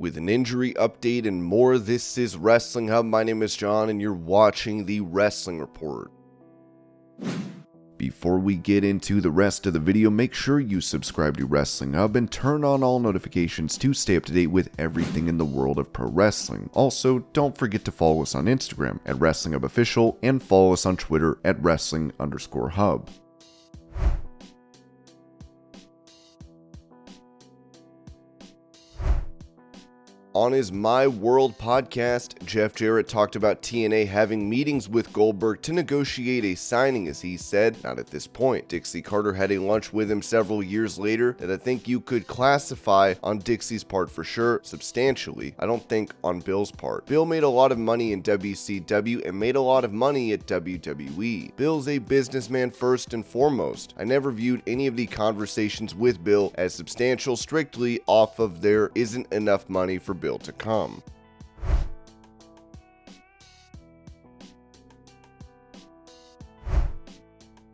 with an injury update and more. This is Wrestling Hub. My name is John and you're watching the Wrestling Report. Before we get into the rest of the video, make sure you subscribe to Wrestling Hub and turn on all notifications to stay up to date with everything in the world of pro wrestling. Also, don't forget to follow us on Instagram at Wrestling Hub Official and follow us on Twitter at Wrestling_Hub. On his My World podcast, Jeff Jarrett talked about TNA having meetings with Goldberg to negotiate a signing, as he said, not at this point. Dixie Carter had a lunch with him several years later that I think you could classify on Dixie's part for sure, substantially. I don't think on Bill's part. Bill made a lot of money in WCW and made a lot of money at WWE. Bill's a businessman first and foremost. I never viewed any of the conversations with Bill as substantial, strictly off of there isn't enough money for Bill to come.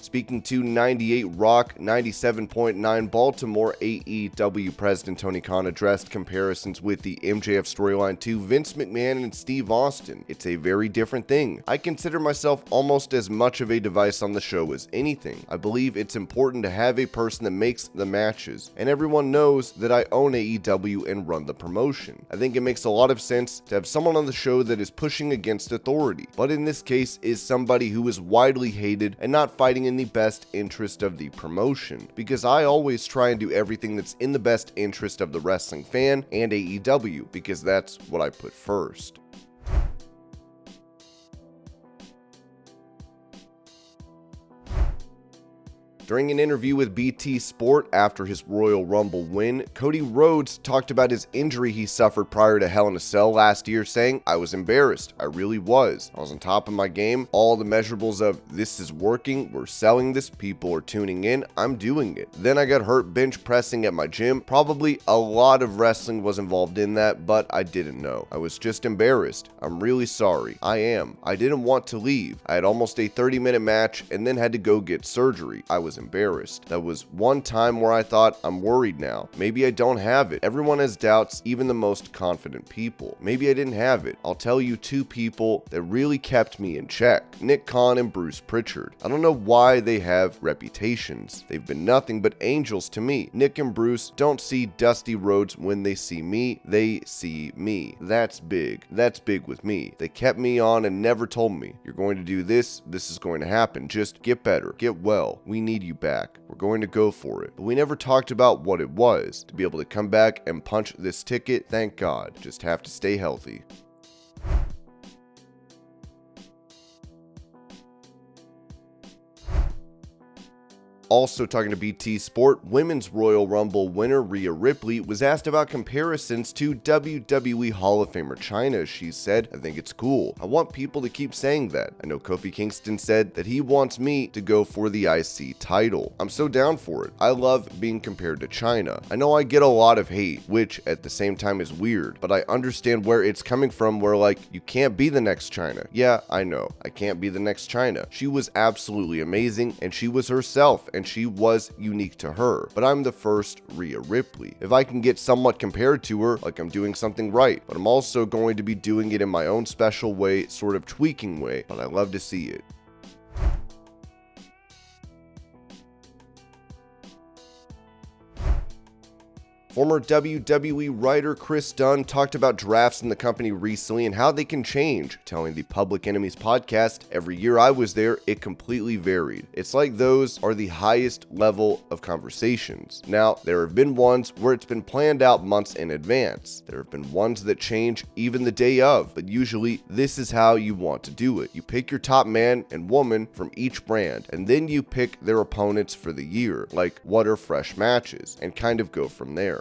Speaking to 98 Rock, 97.9 Baltimore, AEW President Tony Khan addressed comparisons with the MJF storyline to Vince McMahon and Steve Austin. It's a very different thing. I consider myself almost as much of a device on the show as anything. I believe it's important to have a person that makes the matches, and everyone knows that I own AEW and run the promotion. I think it makes a lot of sense to have someone on the show that is pushing against authority, but in this case is somebody who is widely hated and not fighting in the best interest of the promotion, because I always try and do everything that's in the best interest of the wrestling fan and AEW, because that's what I put first. During an interview with BT Sport after his Royal Rumble win, Cody Rhodes talked about his injury he suffered prior to Hell in a Cell last year, saying, "I was embarrassed. I really was. I was on top of my game. All the measurables of this is working, we're selling this, people are tuning in, I'm doing it. Then I got hurt bench pressing at my gym. Probably a lot of wrestling was involved in that, but I didn't know. I was just embarrassed. I'm really sorry. I am. I didn't want to leave. I had almost a 30-minute match and then had to go get surgery. I was embarrassed. That was one time where I thought, I'm worried now. Maybe I don't have it. Everyone has doubts, even the most confident people. Maybe I didn't have it. I'll tell you two people that really kept me in check. Nick Khan and Bruce Prichard. I don't know why they have reputations. They've been nothing but angels to me. Nick and Bruce don't see Dusty Rhodes when they see me. They see me. That's big. That's big with me. They kept me on and never told me, you're going to do this. This is going to happen. Just get better. Get well. We need you back. We're going to go for it. But we never talked about what it was. To be able to come back and punch this ticket, thank God. Just have to stay healthy. Also talking to BT Sport, Women's Royal Rumble winner Rhea Ripley was asked about comparisons to WWE Hall of Famer Chyna. She said, "I think it's cool. I want people to keep saying that. I know Kofi Kingston said that he wants me to go for the IC title. I'm so down for it. I love being compared to Chyna. I know I get a lot of hate, which at the same time is weird, but I understand where it's coming from, where like, you can't be the next Chyna. Yeah, I know. I can't be the next Chyna. She was absolutely amazing, and she was herself, and she was unique to her. But I'm the first Rhea Ripley. If I can get somewhat compared to her, like I'm doing something right. But I'm also going to be doing it in my own special way, sort of tweaking way, but I love to see it." Former WWE writer Chris Dunn talked about drafts in the company recently and how they can change, telling the Public Enemies podcast, "Every year I was there, it completely varied. It's like those are the highest level of conversations. Now, there have been ones where it's been planned out months in advance. There have been ones that change even the day of, but usually this is how you want to do it. You pick your top man and woman from each brand, and then you pick their opponents for the year, like what are fresh matches, and kind of go from there."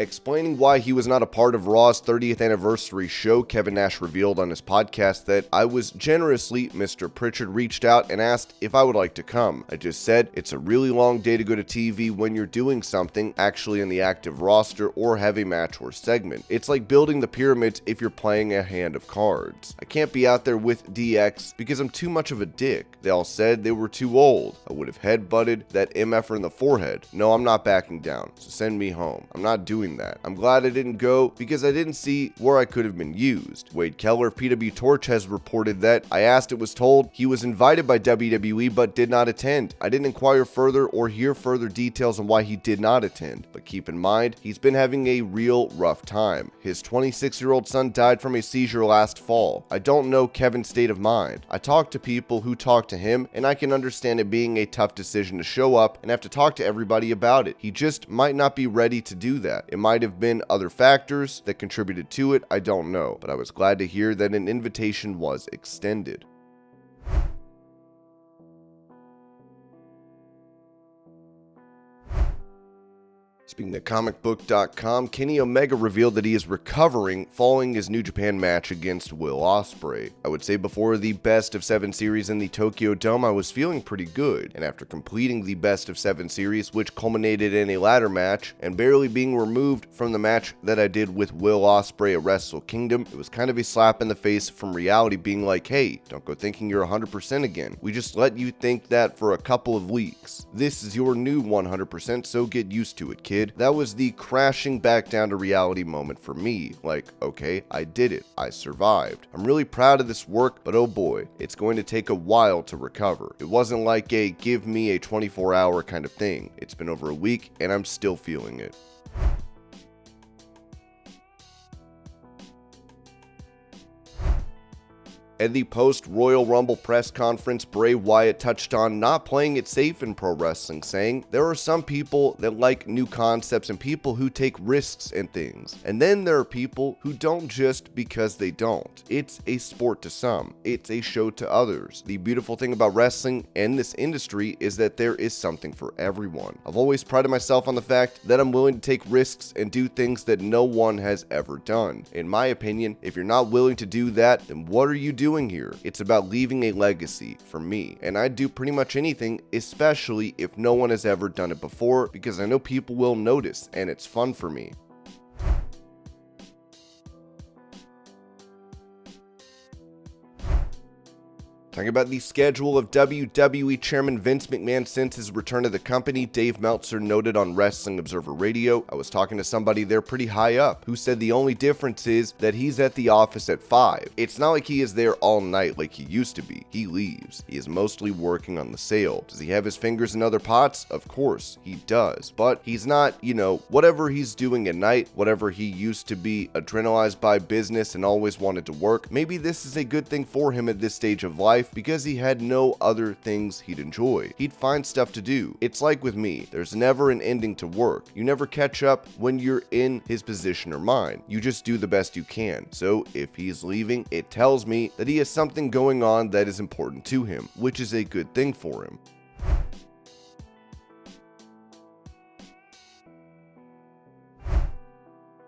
Explaining why he was not a part of Raw's 30th anniversary show, Kevin Nash revealed on his podcast that I was generously, Mr. Prichard reached out and asked if I would like to come. I just said it's a really long day to go to TV when you're doing something actually in the active roster or have a match or segment. It's like building the pyramids if you're playing a hand of cards. I can't be out there with DX because I'm too much of a dick. They all said they were too old. I would have headbutted that MFer in the forehead. No, I'm not backing down, so send me home. I'm not doing that. I'm glad I didn't go because I didn't see where I could have been used. Wade Keller of PW Torch has reported that I asked it was told he was invited by WWE but did not attend. I didn't inquire further or hear further details on why he did not attend, but keep in mind, he's been having a real rough time. His 26-year-old son died from a seizure last fall. I don't know Kevin's state of mind. I talked to people who talked to him, and I can understand it being a tough decision to show up and have to talk to everybody about it. He just might not be ready to do that. It might have been other factors that contributed to it, I don't know, but I was glad to hear that an invitation was extended. Speaking of comicbook.com, Kenny Omega revealed that he is recovering following his New Japan match against Will Ospreay. I would say before the Best of 7 series in the Tokyo Dome, I was feeling pretty good, and after completing the Best of 7 series, which culminated in a ladder match, and barely being removed from the match that I did with Will Ospreay at Wrestle Kingdom, it was kind of a slap in the face from reality being like, hey, don't go thinking you're 100% again. We just let you think that for a couple of weeks. This is your new 100%, so get used to it, kid. That was the crashing back down to reality moment for me. Like, okay, I did it. I survived. I'm really proud of this work, but oh boy, it's going to take a while to recover. It wasn't like a give me a 24-hour kind of thing. It's been over a week and I'm still feeling it. At the post-Royal Rumble press conference, Bray Wyatt touched on not playing it safe in pro wrestling, saying, there are some people that like new concepts and people who take risks and things. And then there are people who don't just because they don't. It's a sport to some. It's a show to others. The beautiful thing about wrestling and this industry is that there is something for everyone. I've always prided myself on the fact that I'm willing to take risks and do things that no one has ever done. In my opinion, if you're not willing to do that, then what are you doing here? It's about leaving a legacy for me, and I'd do pretty much anything, especially if no one has ever done it before, because I know people will notice and it's fun for me. Talking about the schedule of WWE Chairman Vince McMahon since his return to the company, Dave Meltzer noted on Wrestling Observer Radio, I was talking to somebody there pretty high up who said the only difference is that he's at the office at 5. It's not like he is there all night like he used to be. He leaves. He is mostly working on the sale. Does he have his fingers in other pots? Of course, he does. But he's not, whatever he's doing at night, whatever he used to be adrenalized by business and always wanted to work, maybe this is a good thing for him at this stage of life because he had no other things he'd enjoy. He'd find stuff to do. It's like with me, there's never an ending to work. You never catch up when you're in his position or mine. You just do the best you can. So if he's leaving, it tells me that he has something going on that is important to him, which is a good thing for him.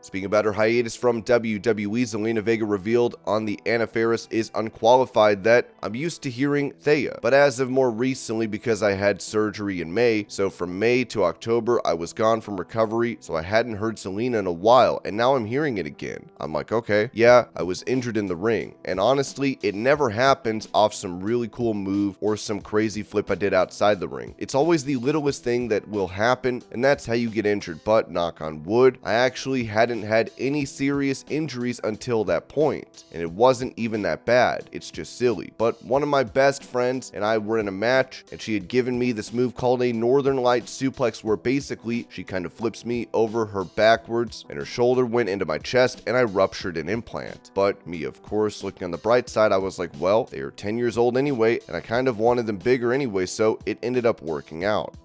Speaking about her hiatus from WWE, Zelina Vega revealed on the Anna Faris is unqualified that I'm used to hearing Thea, but as of more recently because I had surgery in May, so from May to October I was gone from recovery, so I hadn't heard Zelina in a while, and now I'm hearing it again. I'm like, okay, yeah, I was injured in the ring, and honestly, it never happens off some really cool move or some crazy flip I did outside the ring. It's always the littlest thing that will happen, and that's how you get injured, but knock on wood, I actually hadn't had any serious injuries until that point, and it wasn't even that bad. It's just silly. But one of my best friends and I were in a match, and she had given me this move called a Northern Light suplex, where basically she kind of flips me over her backwards and her shoulder went into my chest and I ruptured an implant. But me, of course, looking on the bright side, I was like, well, they are 10 years old anyway, and I kind of wanted them bigger anyway, so it ended up working out.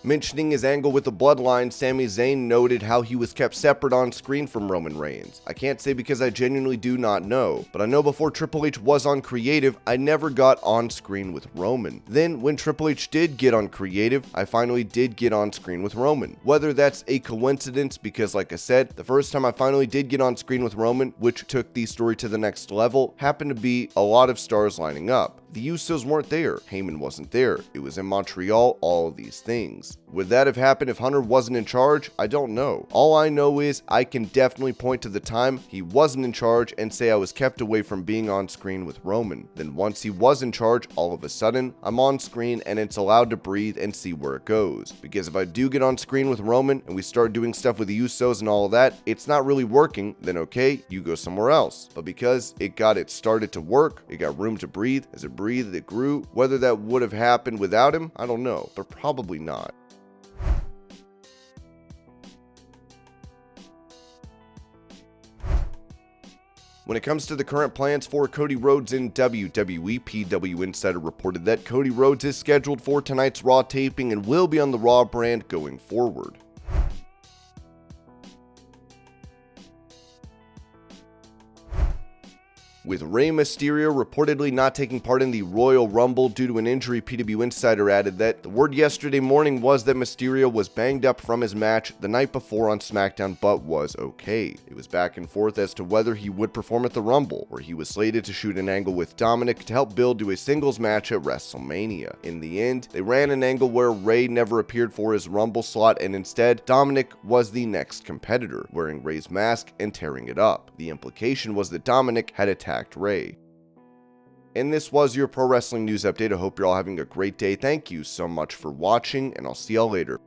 Mentioning his angle with the Bloodline, Sami Zayn noted how he was kept separate on screen from Roman Reigns. I can't say because I genuinely do not know, but I know before Triple H was on creative, I never got on screen with Roman. Then when Triple H did get on creative, I finally did get on screen with Roman. Whether that's a coincidence, because like I said, the first time I finally did get on screen with Roman, which took the story to the next level, happened to be a lot of stars lining up. The Usos weren't there, Heyman wasn't there, it was in Montreal, all of these things. Would that have happened if Hunter wasn't in charge? I don't know. All I know is I can definitely point to the time he wasn't in charge and say I was kept away from being on screen with Roman. Then once he was in charge, all of a sudden, I'm on screen and it's allowed to breathe and see where it goes. Because if I do get on screen with Roman and we start doing stuff with the Usos and all of that, it's not really working, then okay, you go somewhere else. But because it started to work, it got room to breathe, as it breathed, it grew. Whether that would have happened without him, I don't know, but probably not. When it comes to the current plans for Cody Rhodes in WWE, PW Insider reported that Cody Rhodes is scheduled for tonight's Raw taping and will be on the Raw brand going forward. With Rey Mysterio reportedly not taking part in the Royal Rumble due to an injury, PW Insider added that the word yesterday morning was that Mysterio was banged up from his match the night before on SmackDown, but was okay. It was back and forth as to whether he would perform at the Rumble, where he was slated to shoot an angle with Dominic to help build to a singles match at WrestleMania. In the end, they ran an angle where Rey never appeared for his Rumble slot, and instead, Dominic was the next competitor, wearing Rey's mask and tearing it up. The implication was that Dominic had attacked Rey. And this was your pro wrestling news update. I hope you're all having a great day. Thank you so much for watching, and I'll see y'all later.